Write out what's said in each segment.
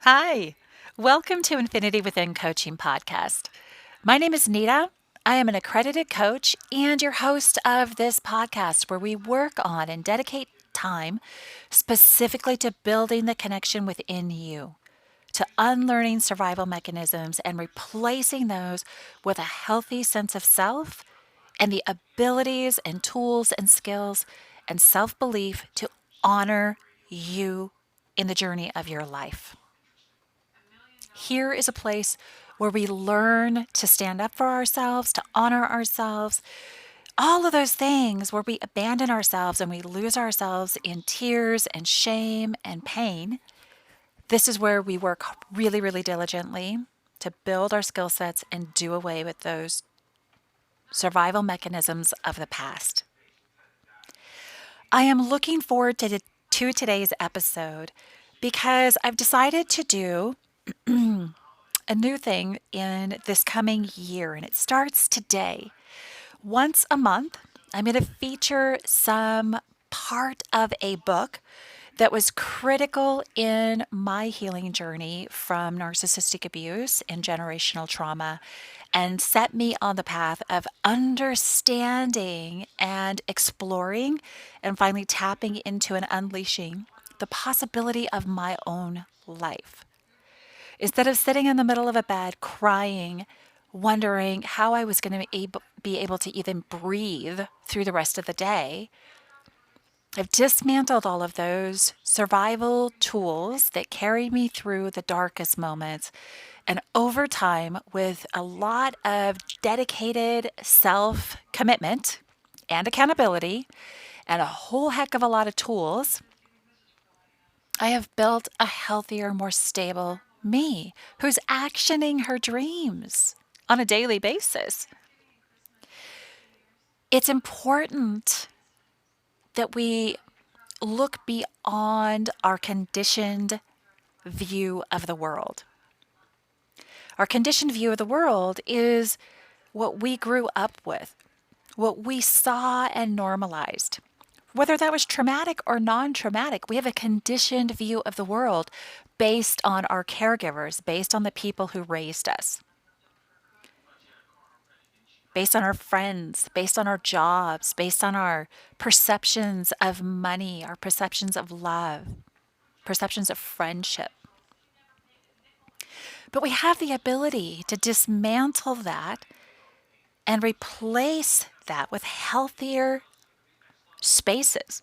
Hi, welcome to Infinity Within Coaching Podcast. My name is Nita. I am an accredited coach and your host of this podcast where we work on and dedicate time specifically to building the connection within you, to unlearning survival mechanisms and replacing those with a healthy sense of self and the abilities and tools and skills and self belief to honor you in the journey of your life. Here is a place where we learn to stand up for ourselves, to honor ourselves, all of those things where we abandon ourselves and we lose ourselves in tears and shame and pain. This is where we work really, really diligently to build our skill sets and do away with those survival mechanisms of the past. I am looking forward to today's episode because I've decided to do a new thing in this coming year, and it starts today. Once a month, I'm going to feature some part of a book that was critical in my healing journey from narcissistic abuse and generational trauma and set me on the path of understanding and exploring and finally tapping into and unleashing the possibility of my own life. Instead of sitting in the middle of a bed crying, wondering how I was going to be able to even breathe through the rest of the day, I've dismantled all of those survival tools that carried me through the darkest moments. And over time, with a lot of dedicated self commitment and accountability, and a whole heck of a lot of tools, I have built a healthier, more stable me who's actioning her dreams on a daily basis. It's important that we look beyond our conditioned view of the world. Our conditioned view of the world is what we grew up with, what we saw and normalized. Whether that was traumatic or non traumatic, we have a conditioned view of the world based on our caregivers, based on the people who raised us, based on our friends, based on our jobs, based on our perceptions of money, our perceptions of love, perceptions of friendship. But we have the ability to dismantle that and replace that with healthier spaces,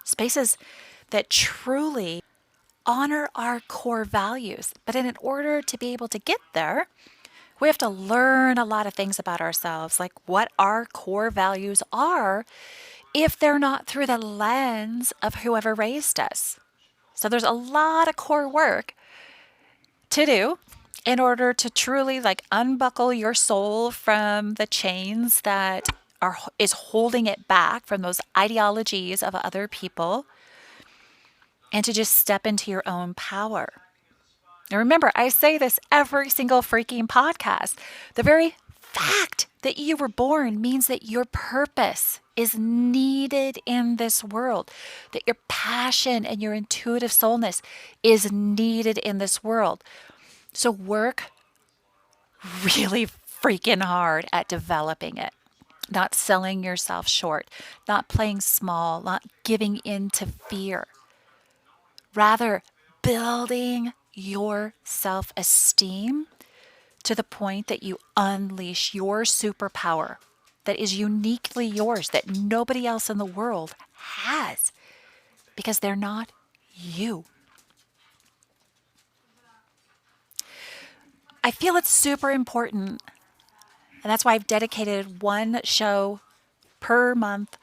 spaces that truly honor our core values. But in order to be able to get there, we have to learn a lot of things about ourselves, like what our core values are, if they're not through the lens of whoever raised us. So there's a lot of core work to do in order to truly unbuckle your soul from the chains that is holding it back from those ideologies of other people and to just step into your own power. Now remember, I say this every single freaking podcast. The very fact that you were born means that your purpose is needed in this world, that your passion and your intuitive soulness is needed in this world. So work really freaking hard at developing it, not selling yourself short, not playing small, not giving in to fear. Rather, building your self esteem to the point that you unleash your superpower that is uniquely yours, that nobody else in the world has, because they're not you. I feel it's super important, and that's why I've dedicated one show per month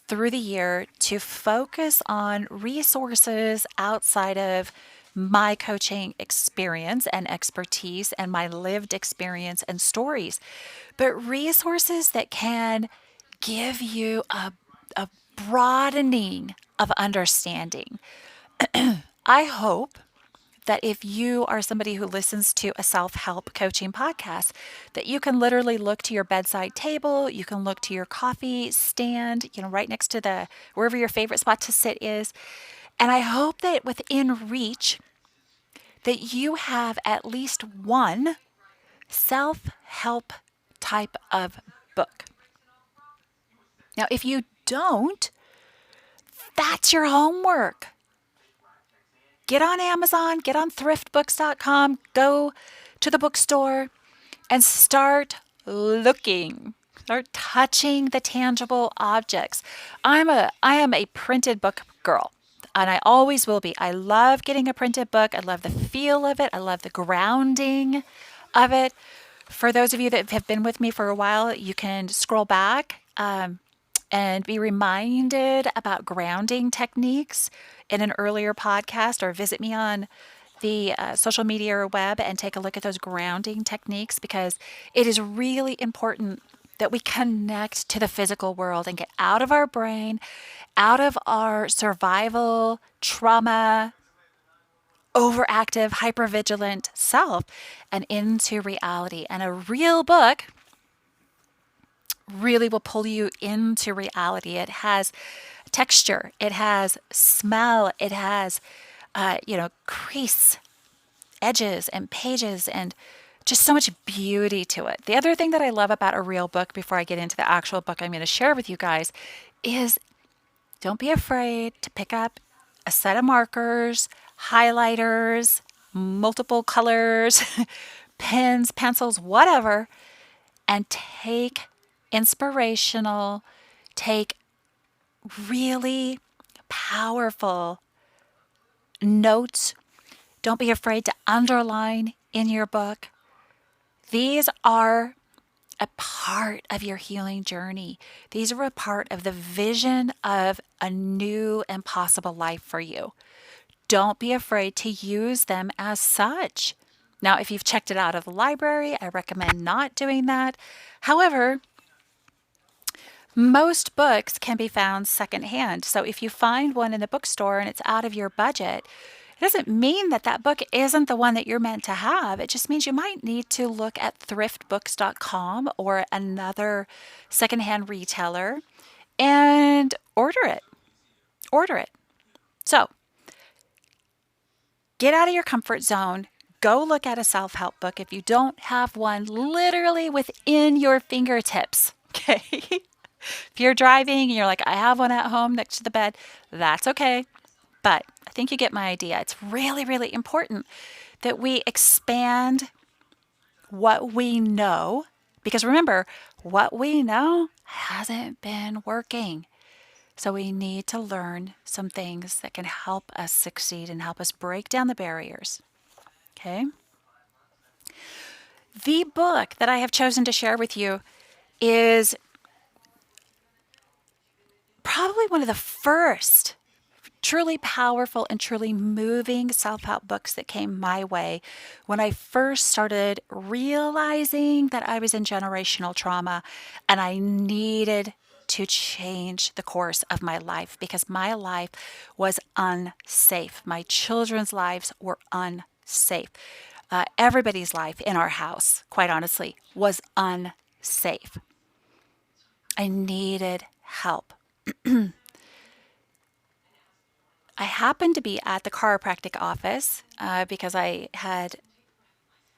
through the year to focus on resources outside of my coaching experience and expertise and my lived experience and stories, but resources that can give you a broadening of understanding. I hope that if you are somebody who listens to a self-help coaching podcast, that you can literally look to your bedside table, you can look to your coffee stand, right next to the wherever your favorite spot to sit is. And I hope that within reach, that you have at least one self-help type of book. Now, if you don't, that's your homework. Get on Amazon, get on thriftbooks.com, go to the bookstore and start looking. Start touching the tangible objects. I am a printed book girl, and I always will be. I love getting a printed book. I love the feel of it. I love the grounding of it. For those of you that have been with me for a while, you can scroll back and be reminded about grounding techniques in an earlier podcast, or visit me on the social media or web and take a look at those grounding techniques, because it is really important that we connect to the physical world and get out of our brain, out of our survival, trauma, overactive, hypervigilant self, and into reality. And a real book really will pull you into reality. It has texture, it has smell, it has, crease, edges, and pages, and just so much beauty to it. The other thing that I love about a real book, before I get into the actual book I'm going to share with you guys, is don't be afraid to pick up a set of markers, highlighters, multiple colors, pens, pencils, whatever, and take inspirational, take really powerful notes. Don't be afraid to underline in your book. These are a part of your healing journey. These are a part of the vision of a new and possible life for you. Don't be afraid to use them as such. Now, if you've checked it out of the library, I recommend not doing that. However, most books can be found secondhand. So if you find one in the bookstore and it's out of your budget, it doesn't mean that that book isn't the one that you're meant to have. It just means you might need to look at thriftbooks.com or another secondhand retailer and order it. Order it. So get out of your comfort zone. Go look at a self-help book if you don't have one literally within your fingertips. Okay? If you're driving and you're like, I have one at home next to the bed, that's okay. But I think you get my idea. It's really, really important that we expand what we know, because remember, what we know hasn't been working. So we need to learn some things that can help us succeed and help us break down the barriers. Okay? The book that I have chosen to share with you is probably one of the first truly powerful and truly moving self-help books that came my way when I first started realizing that I was in generational trauma and I needed to change the course of my life, because my life was unsafe. My children's lives were unsafe. Everybody's life in our house, quite honestly, was unsafe. I needed help. I happened to be at the chiropractic office because I had,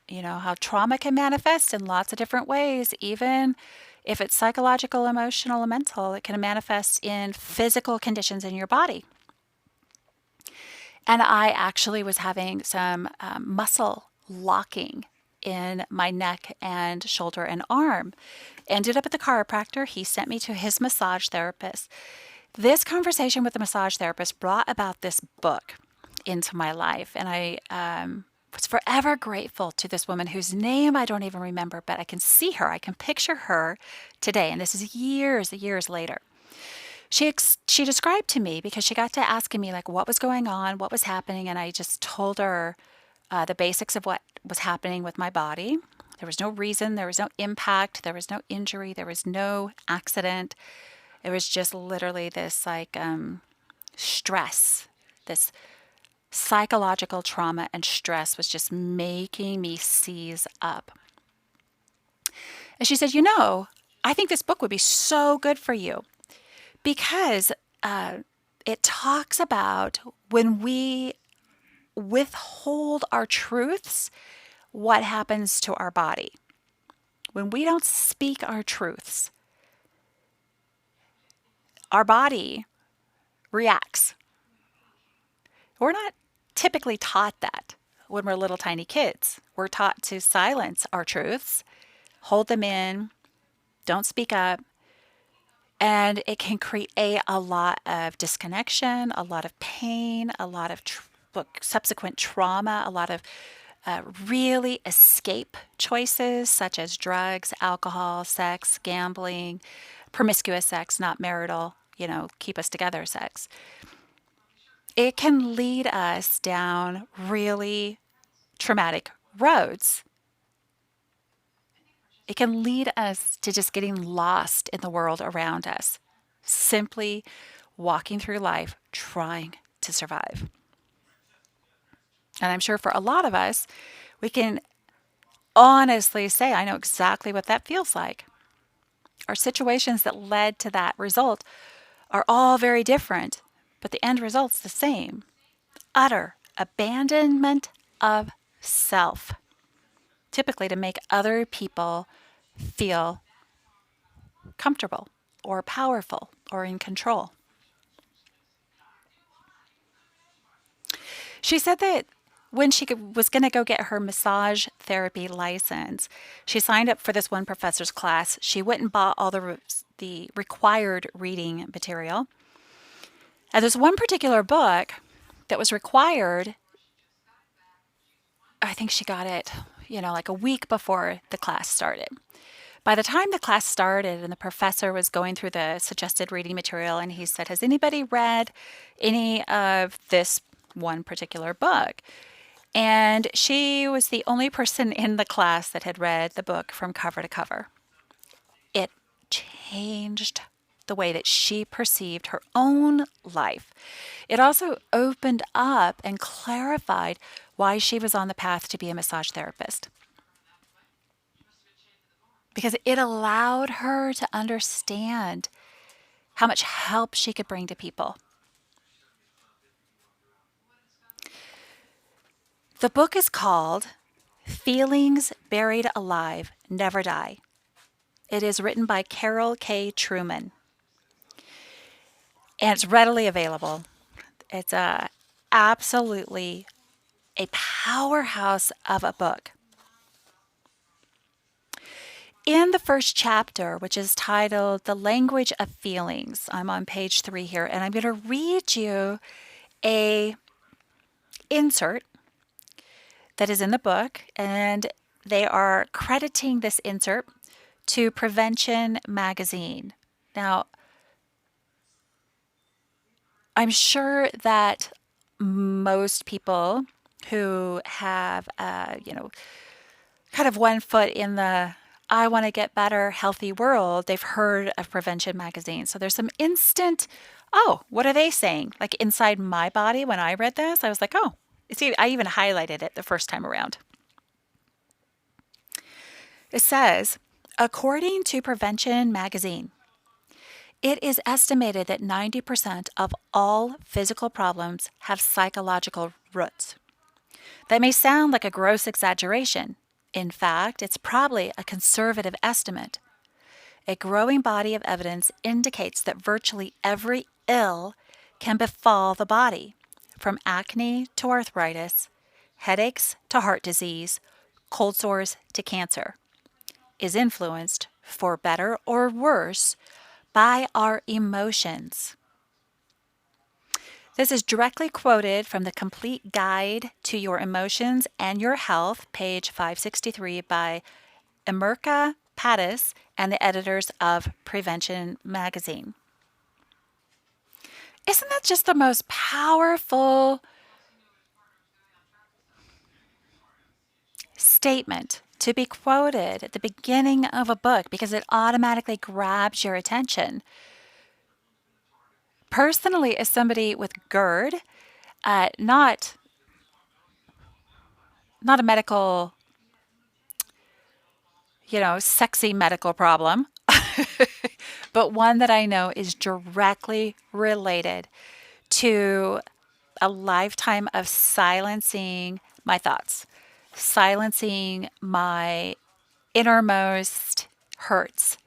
how trauma can manifest in lots of different ways. Even if it's psychological, emotional, or mental, it can manifest in physical conditions in your body. And I actually was having some muscle locking in my neck and shoulder and arm. Ended up at the chiropractor. He sent me to his massage therapist. This conversation with the massage therapist brought about this book into my life. And I was forever grateful to this woman whose name I don't even remember, but I can see her. I can picture her today. And this is years later. She described to me, because she got to asking me like what was going on, what was happening. And I just told her the basics of what was happening with my body. There was no reason. There was no impact. There was no injury. There was no accident. It was just literally this stress, this psychological trauma and stress was just making me seize up. And she said, I think this book would be so good for you, because it talks about when we withhold our truths, what happens to our body? When we don't speak our truths, our body reacts. We're not typically taught that when we're little tiny kids. We're taught to silence our truths, hold them in, don't speak up, and it can create a lot of disconnection, a lot of pain, a lot of subsequent trauma, a lot of really escape choices such as drugs, alcohol, sex, gambling, promiscuous sex, not marital, keep us together sex. It can lead us down really traumatic roads. It can lead us to just getting lost in the world around us, simply walking through life trying to survive. And I'm sure for a lot of us, we can honestly say, I know exactly what that feels like. Our situations that led to that result are all very different, but the end result's the same. Utter abandonment of self, typically to make other people feel comfortable or powerful or in control. She said that when she was going to go get her massage therapy license, she signed up for this one professor's class. She went and bought all the required reading material. And there's one particular book that was required. I think she got it, like a week before the class started. By the time the class started and the professor was going through the suggested reading material, and he said, has anybody read any of this one particular book? And she was the only person in the class that had read the book from cover to cover. It changed the way that she perceived her own life. It also opened up and clarified why she was on the path to be a massage therapist. Because it allowed her to understand how much help she could bring to people. The book is called Feelings Buried Alive Never Die. It is written by Carol K. Truman. And it's readily available. It's absolutely a powerhouse of a book. In the first chapter, which is titled The Language of Feelings, I'm on page 3 here, and I'm going to read you a insert that is in the book, and they are crediting this insert to Prevention Magazine. Now, I'm sure that most people who have, kind of one foot in the I want to get better, healthy world, they've heard of Prevention Magazine. So there's some instant, oh, what are they saying? Like inside my body when I read this, I was like, oh, see, I even highlighted it the first time around. It says, according to Prevention Magazine, it is estimated that 90% of all physical problems have psychological roots. That may sound like a gross exaggeration. In fact, it's probably a conservative estimate. A growing body of evidence indicates that virtually every ill can befall the body, from acne to arthritis, headaches to heart disease, cold sores to cancer, is influenced, for better or worse, by our emotions. This is directly quoted from the Complete Guide to Your Emotions and Your Health, page 563, by Emerka Pattis and the editors of Prevention Magazine. Isn't that just the most powerful statement to be quoted at the beginning of a book, because it automatically grabs your attention? Personally, as somebody with GERD, not a medical, sexy medical problem, but one that I know is directly related to a lifetime of silencing my thoughts, silencing my innermost hurts,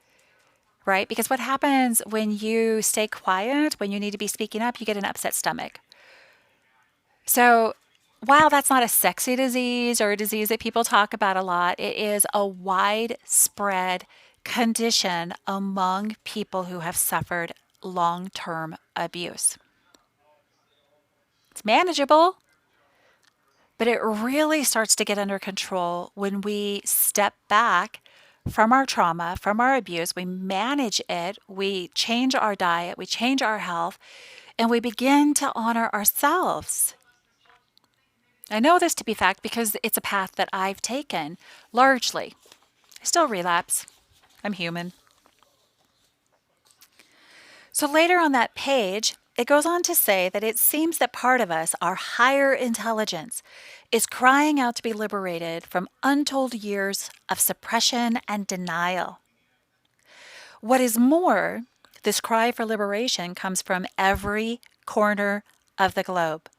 right? Because what happens when you stay quiet, when you need to be speaking up, you get an upset stomach. So, while that's not a sexy disease or a disease that people talk about a lot, it is a widespread condition among people who have suffered long term abuse. It's manageable, but it really starts to get under control when we step back from our trauma, from our abuse. We manage it, we change our diet, we change our health, and we begin to honor ourselves. I know this to be fact because it's a path that I've taken largely. I still relapse. I'm human. So later on that page, it goes on to say that it seems that part of us, our higher intelligence, is crying out to be liberated from untold years of suppression and denial. What is more, this cry for liberation comes from every corner of the globe.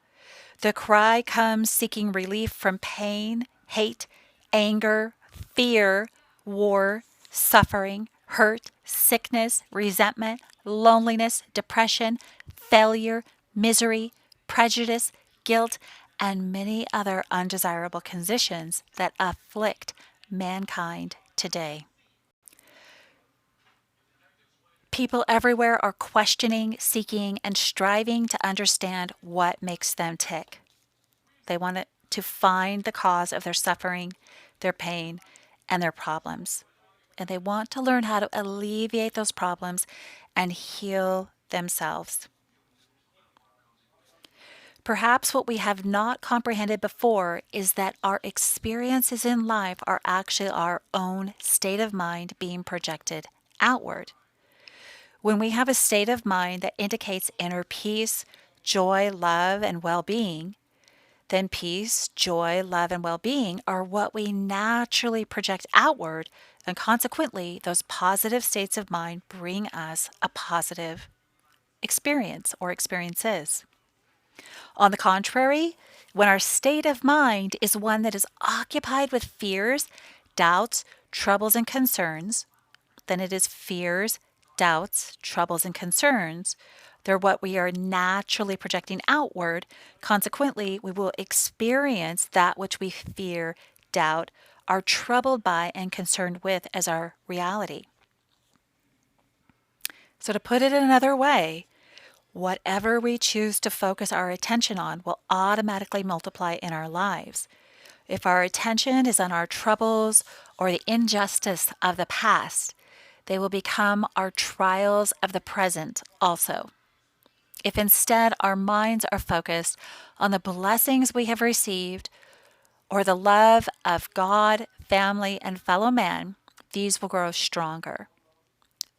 The cry comes seeking relief from pain, hate, anger, fear, war, suffering, hurt, sickness, resentment, loneliness, depression, failure, misery, prejudice, guilt, and many other undesirable conditions that afflict mankind today. People everywhere are questioning, seeking, and striving to understand what makes them tick. They want to find the cause of their suffering, their pain, and their problems. And they want to learn how to alleviate those problems and heal themselves. Perhaps what we have not comprehended before is that our experiences in life are actually our own state of mind being projected outward. When we have a state of mind that indicates inner peace, joy, love, and well being, then peace, joy, love, and well being are what we naturally project outward, and consequently, those positive states of mind bring us a positive experience or experiences. On the contrary, when our state of mind is one that is occupied with fears, doubts, troubles, and concerns, then it is fears, doubts, troubles, and concerns. They're what we are naturally projecting outward. Consequently, we will experience that which we fear, doubt, are troubled by, and concerned with as our reality. So, to put it another way, whatever we choose to focus our attention on will automatically multiply in our lives. If our attention is on our troubles or the injustice of the past, they will become our trials of the present also. If instead our minds are focused on the blessings we have received or the love of God, family, and fellow man, these will grow stronger.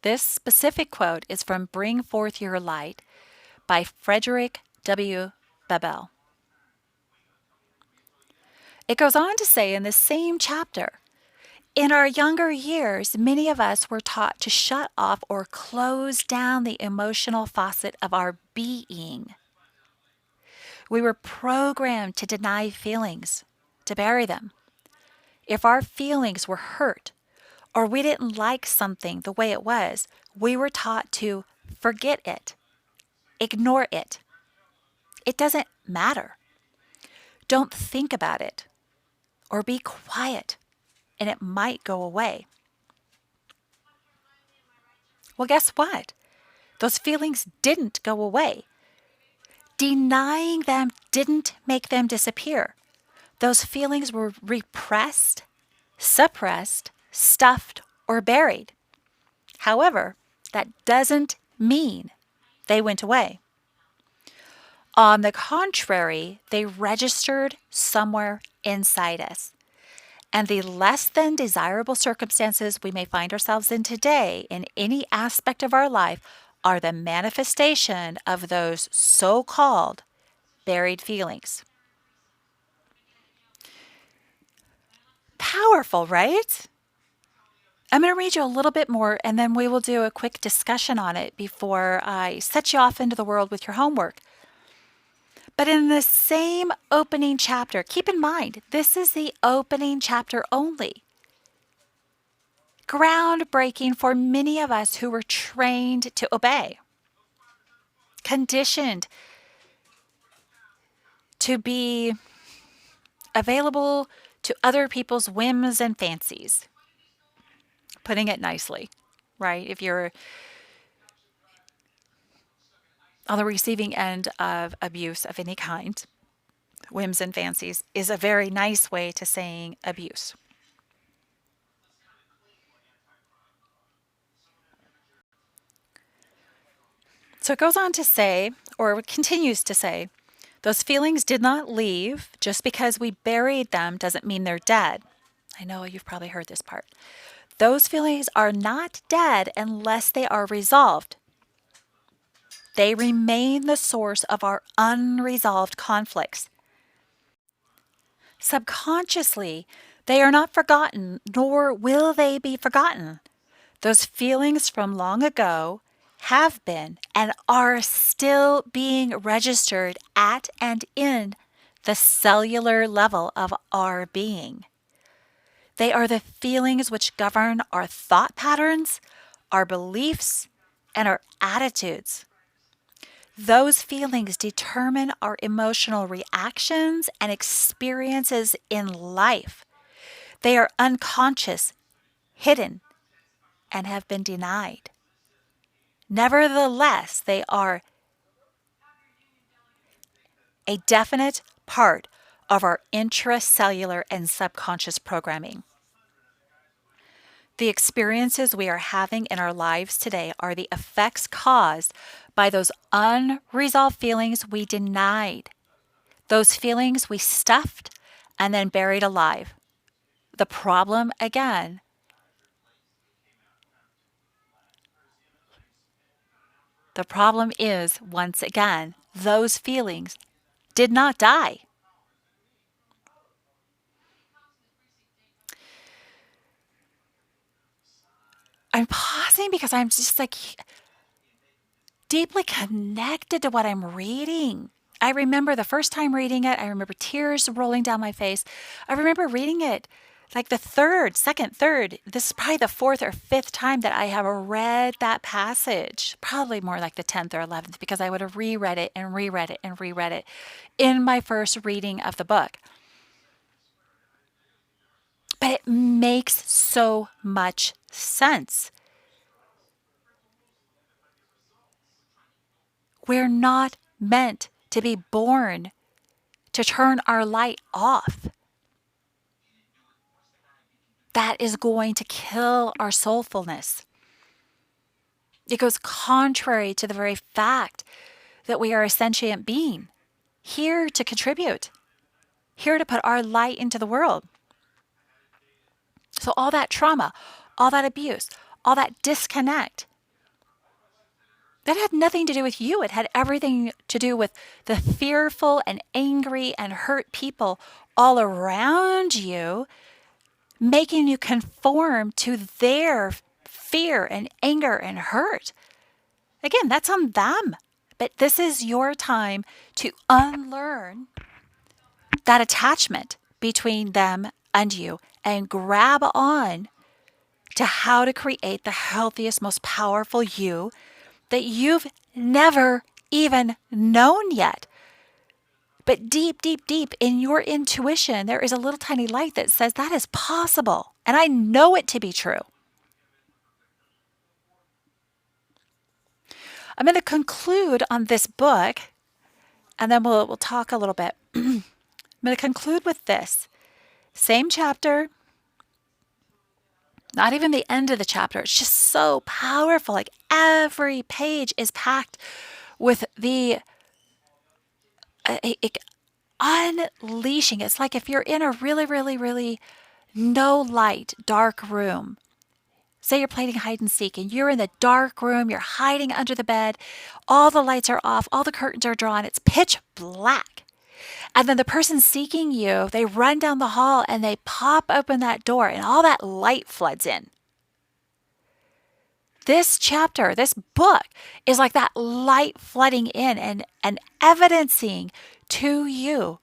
This specific quote is from Bring Forth Your Light by Frederick W. Babel. It goes on to say in the same chapter, in our younger years, many of us were taught to shut off or close down the emotional faucet of our being. We were programmed to deny feelings, to bury them. If our feelings were hurt or we didn't like something the way it was, we were taught to forget it, ignore it. It doesn't matter. Don't think about it or be quiet and it might go away. Well, guess what? Those feelings didn't go away. Denying them didn't make them disappear. Those feelings were repressed, suppressed, stuffed, or buried. However, that doesn't mean they went away. On the contrary, they registered somewhere inside us. And the less than desirable circumstances we may find ourselves in today in any aspect of our life are the manifestation of those so-called buried feelings. Powerful, right? I'm going to read you a little bit more and then we will do a quick discussion on it before I set you off into the world with your homework. But in the same opening chapter, keep in mind, this is the opening chapter only. Groundbreaking for many of us who were trained to obey, conditioned to be available to other people's whims and fancies. Putting it nicely, right? If you're on the receiving end of abuse of any kind, whims and fancies is a very nice way to saying abuse. So it goes on to say, or continues to say, those feelings did not leave. Just because we buried them doesn't mean they're dead. I know you've probably heard this part. Those feelings are not dead unless they are resolved. They remain the source of our unresolved conflicts. Subconsciously, they are not forgotten, nor will they be forgotten. Those feelings from long ago have been and are still being registered at and in the cellular level of our being. They are the feelings which govern our thought patterns, our beliefs, and our attitudes. Those feelings determine our emotional reactions and experiences in life. They are unconscious, hidden, and have been denied. Nevertheless, they are a definite part of our intracellular and subconscious programming. The experiences we are having in our lives today are the effects caused by those unresolved feelings we denied, those feelings we stuffed and then buried alive. The problem, again, is, once again, those feelings did not die. I'm pausing because I'm just like deeply connected to what I'm reading. I remember the first time reading it. I remember tears rolling down my face. I remember reading it like the third. This is probably the fourth or fifth time that I have read that passage. Probably more like the 10th or 11th because I would have reread it and reread it and reread it in my first reading of the book. But it makes so much sense. We're not meant to be born to turn our light off. That is going to kill our soulfulness. It goes contrary to the very fact that we are a sentient being, here to contribute, here to put our light into the world. So all that trauma, all that abuse, all that disconnect, that had nothing to do with you. It had everything to do with the fearful and angry and hurt people all around you, making you conform to their fear and anger and hurt. Again, that's on them. But this is your time to unlearn that attachment between them and you and grab on to how to create the healthiest, most powerful you that you've never even known yet. But deep, deep, deep in your intuition, there is a little tiny light that says that is possible. And I know it to be true. I'm going to conclude on this book, and then we'll talk a little bit. I'm going to conclude with this. Same chapter, not even the end of the chapter. It's just so powerful. Like every page is packed with the unleashing. It's like if you're in a really, really, really no light, dark room. Say you're playing hide and seek and you're in the dark room, you're hiding under the bed, all the lights are off, all the curtains are drawn, it's pitch black. And then the person seeking you, they run down the hall and they pop open that door and all that light floods in. This chapter, this book is like that light flooding in and evidencing to you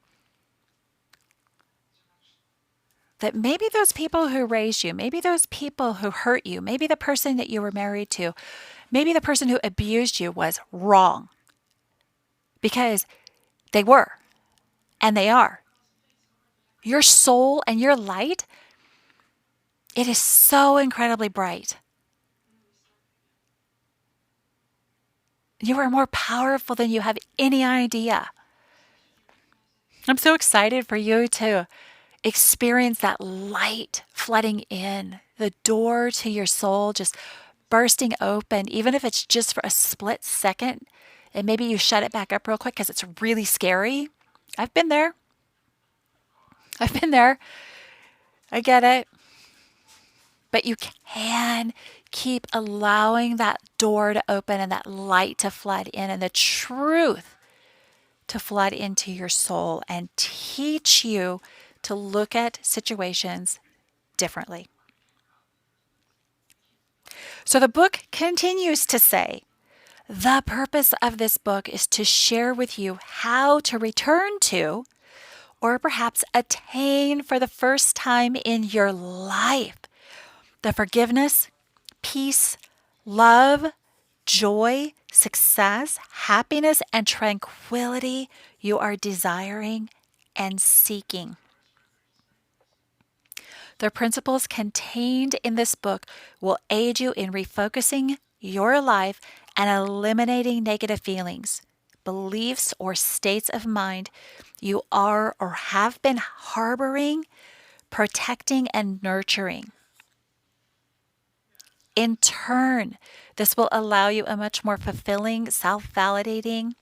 that maybe those people who raised you, maybe those people who hurt you, maybe the person that you were married to, maybe the person who abused you was wrong, because they were and they are. Your soul and your light, it is so incredibly bright. You are more powerful than you have any idea. I'm so excited for you to experience that light flooding in, the door to your soul just bursting open, even if it's just for a split second. And maybe you shut it back up real quick because it's really scary. I've been there. I've been there. I get it. But you can keep allowing that door to open and that light to flood in and the truth to flood into your soul and teach you to look at situations differently. So the book continues to say, the purpose of this book is to share with you how to return to, or perhaps attain for the first time in your life, the forgiveness, peace, love, joy, success, happiness, and tranquility you are desiring and seeking. The principles contained in this book will aid you in refocusing your life and eliminating negative feelings, beliefs, or states of mind you are or have been harboring, protecting, and nurturing. In turn, this will allow you a much more fulfilling, self-validating,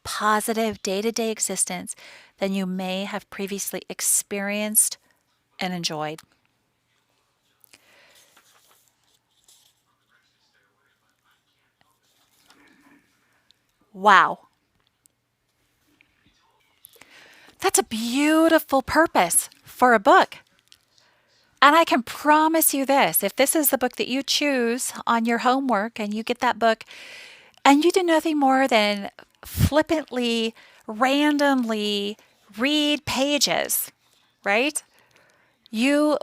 positive day-to-day existence than you may have previously experienced and enjoyed. Wow. That's a beautiful purpose for a book. And I can promise you this, if this is the book that you choose on your homework and you get that book and you do nothing more than flippantly, randomly read pages, right? You,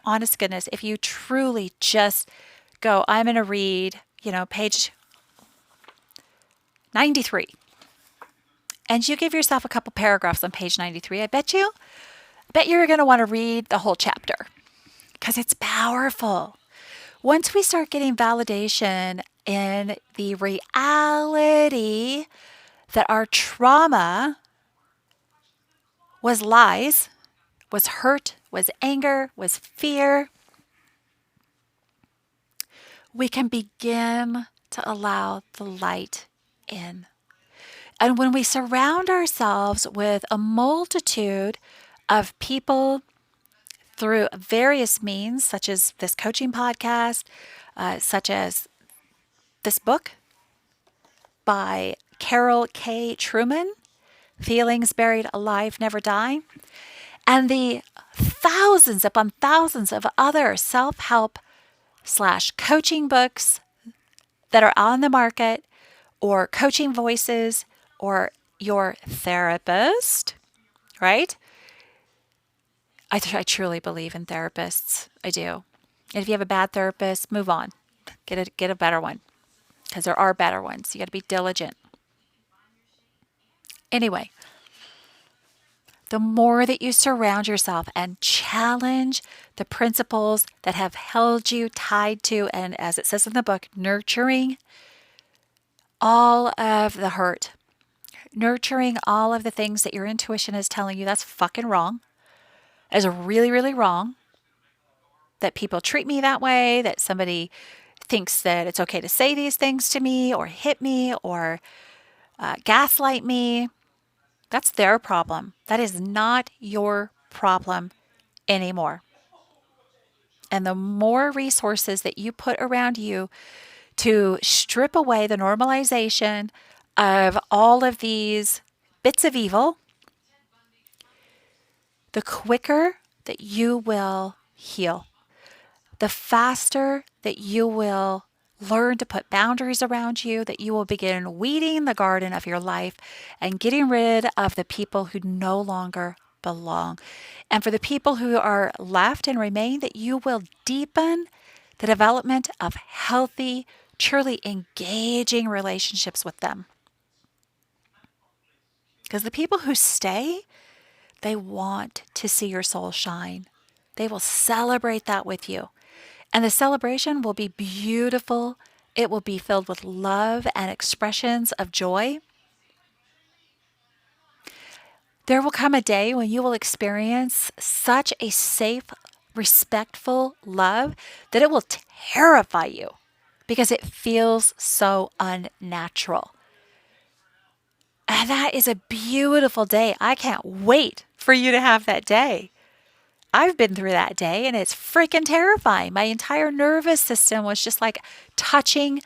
honest goodness, if you truly just go, I'm going to read, page 93, and you give yourself a couple paragraphs on page 93, I bet you're going to want to read the whole chapter because it's powerful. Once we start getting validation in the reality that our trauma was lies, was hurt, was anger, was fear, we can begin to allow the light in. And when we surround ourselves with a multitude of people through various means, such as this coaching podcast, such as this book by Carol K. Trueman, Feelings Buried Alive Never Die, and the thousands upon thousands of other self-help / coaching books that are on the market, or coaching voices, or your therapist, right? I truly believe in therapists. I do. And if you have a bad therapist, move on. Get a better one, because there are better ones. You got to be diligent. Anyway, the more that you surround yourself and challenge the principles that have held you tied to, and as it says in the book, nurturing all of the hurt, nurturing all of the things that your intuition is telling you that's fucking wrong, is really, really wrong, that people treat me that way, that somebody thinks that it's okay to say these things to me or hit me or gaslight me. That's their problem. That is not your problem anymore. And the more resources that you put around you to strip away the normalization of all of these bits of evil, the quicker that you will heal, the faster that you will learn to put boundaries around you, that you will begin weeding the garden of your life and getting rid of the people who no longer belong. And for the people who are left and remain, that you will deepen the development of healthy, truly engaging relationships with them. Because the people who stay, they want to see your soul shine. They will celebrate that with you. And the celebration will be beautiful. It will be filled with love and expressions of joy. There will come a day when you will experience such a safe, respectful love that it will terrify you because it feels so unnatural. And that is a beautiful day. I can't wait for you to have that day. I've been through that day and it's freaking terrifying. My entire nervous system was just like touching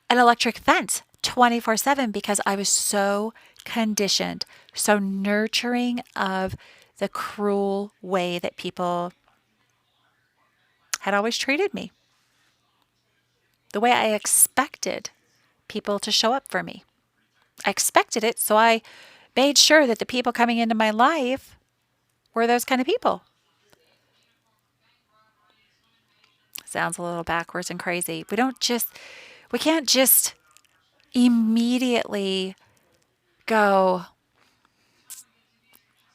an electric fence 24/7 because I was so conditioned, so nurturing of the cruel way that people had always treated me, the way I expected people to show up for me. I expected it, so I made sure that the people coming into my life were those kind of people. Sounds a little backwards and crazy. We can't just immediately go,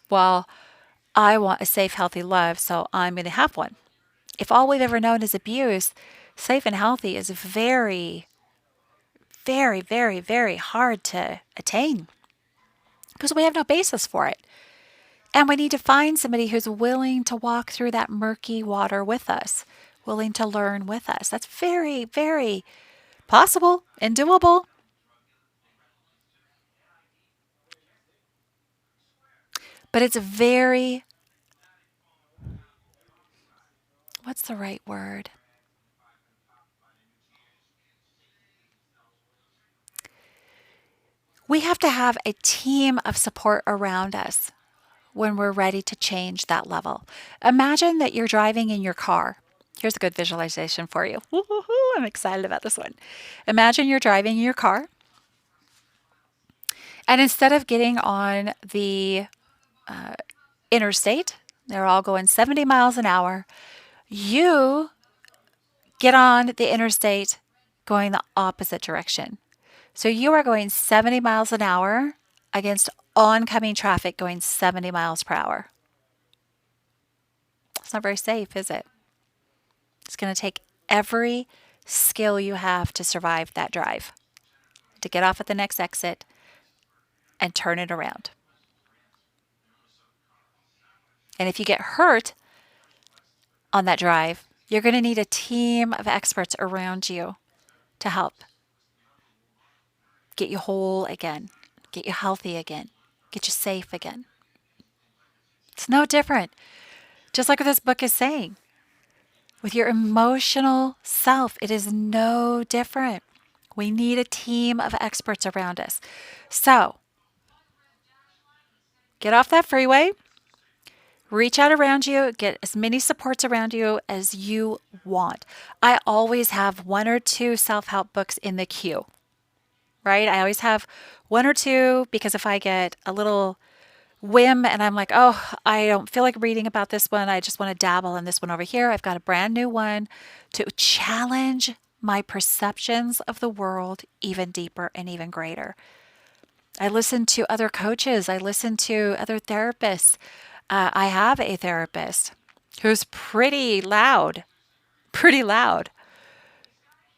well, I want a safe, healthy love, so I'm going to have one. If all we've ever known is abuse, safe and healthy is very, very, very, very hard to attain because we have no basis for it. And we need to find somebody who's willing to walk through that murky water with us, willing to learn with us. That's very, very possible and doable. But it's very, what's the right word? We have to have a team of support around us when we're ready to change that level. Imagine that you're driving in your car. Here's a good visualization for you. Woo-hoo-hoo, I'm excited about this one. Imagine you're driving in your car, and instead of getting on the interstate, they're all going 70 miles an hour, you get on the interstate going the opposite direction. So you are going 70 miles an hour against oncoming traffic going 70 miles per hour. It's not very safe, is it? It's going to take every skill you have to survive that drive, to get off at the next exit and turn it around. And if you get hurt on that drive, you're going to need a team of experts around you to help get you whole again, get you healthy again, get you safe again. It's no different. Just like what this book is saying. With your emotional self, it is no different. We need a team of experts around us. So, get off that freeway, reach out around you, get as many supports around you as you want. I always have one or two self-help books in the queue, right? I always have one or two because if I get a little whim and I'm like, oh, I don't feel like reading about this one, I just want to dabble in this one over here, I've got a brand new one to challenge my perceptions of the world even deeper and even greater. I listen to other coaches. I listen to other therapists. I have a therapist who's pretty loud, pretty loud,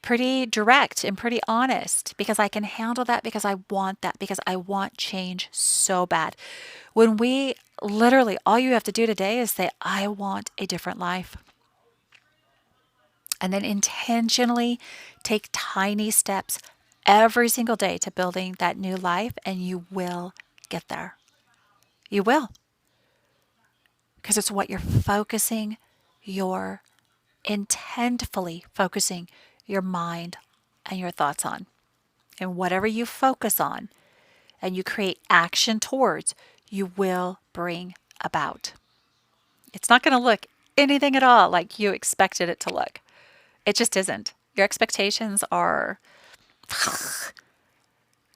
pretty direct, and pretty honest because I can handle that, because I want that, because I want change so bad. When we literally, all you have to do today is say, I want a different life. And then intentionally take tiny steps every single day to building that new life, and you will get there. You will. Because it's what you're focusing your, intentfully focusing your mind and your thoughts on. And whatever you focus on and you create action towards, you will bring about. It's not going to look anything at all like you expected it to look. It just isn't. Your expectations are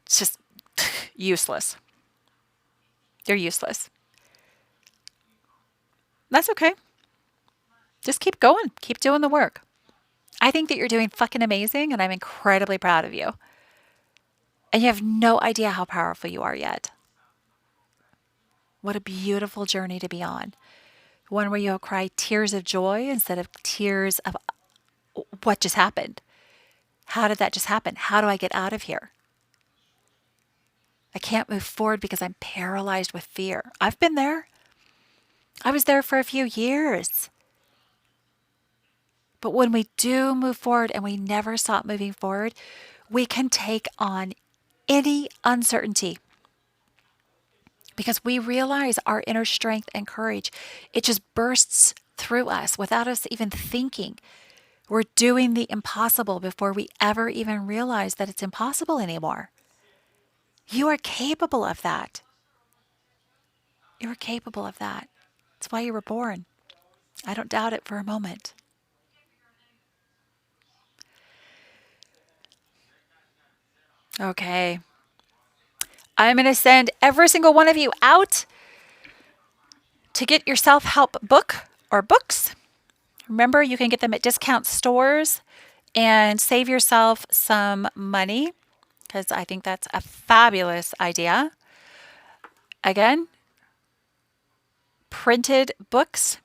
just useless. They're useless. That's okay. Just keep going. Keep doing the work. I think that you're doing fucking amazing, and I'm incredibly proud of you. And you have no idea how powerful you are yet. What a beautiful journey to be on. One where you'll cry tears of joy instead of tears of what just happened. How did that just happen? How do I get out of here? I can't move forward because I'm paralyzed with fear. I've been there. I was there for a few years. But when we do move forward and we never stop moving forward, we can take on any uncertainty because we realize our inner strength and courage. It just bursts through us without us even thinking. We're doing the impossible before we ever even realize that it's impossible anymore. You are capable of that. You are capable of that. That's why you were born. I don't doubt it for a moment. Okay. I'm going to send every single one of you out to get your self-help book or books. Remember, you can get them at discount stores and save yourself some money because I think that's a fabulous idea. Again, printed books.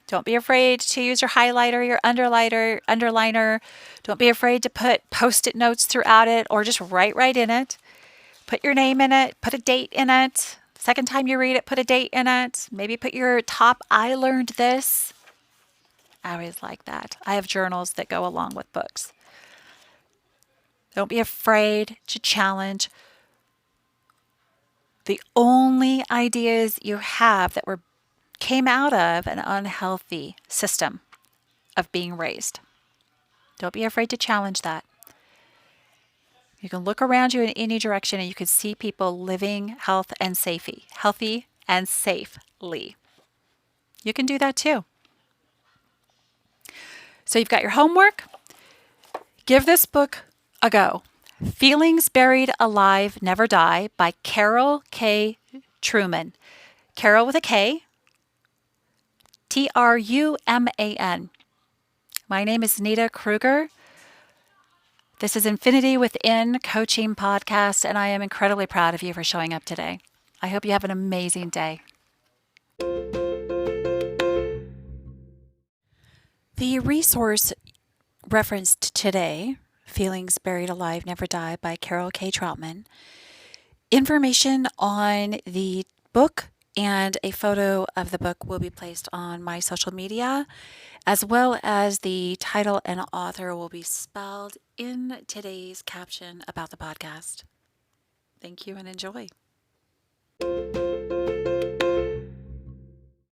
Don't be afraid to use your highlighter, your underliner. Don't be afraid to put post-it notes throughout it or just write right in it. Put your name in it, put a date in it. Second time you read it, put a date in it. Maybe put your top, I learned this. I always like that. I have journals that go along with books. Don't be afraid to challenge the only ideas you have that came out of an unhealthy system of being raised. Don't be afraid to challenge that. You can look around you in any direction and you can see people living healthy and safely. You can do that too. So you've got your homework. Give this book a go. Feelings Buried Alive Never Die by Carol K. Truman. Carol with a K. Truman. My name is Nita Kruger. This is Infinity Within Coaching Podcast, and I am incredibly proud of you for showing up today. I hope you have an amazing day. The resource referenced today, Feelings Buried Alive Never Die by Carol K. Troutman. Information on the book and a photo of the book will be placed on my social media, as well as the title and author will be spelled in today's caption about the podcast. Thank you and enjoy.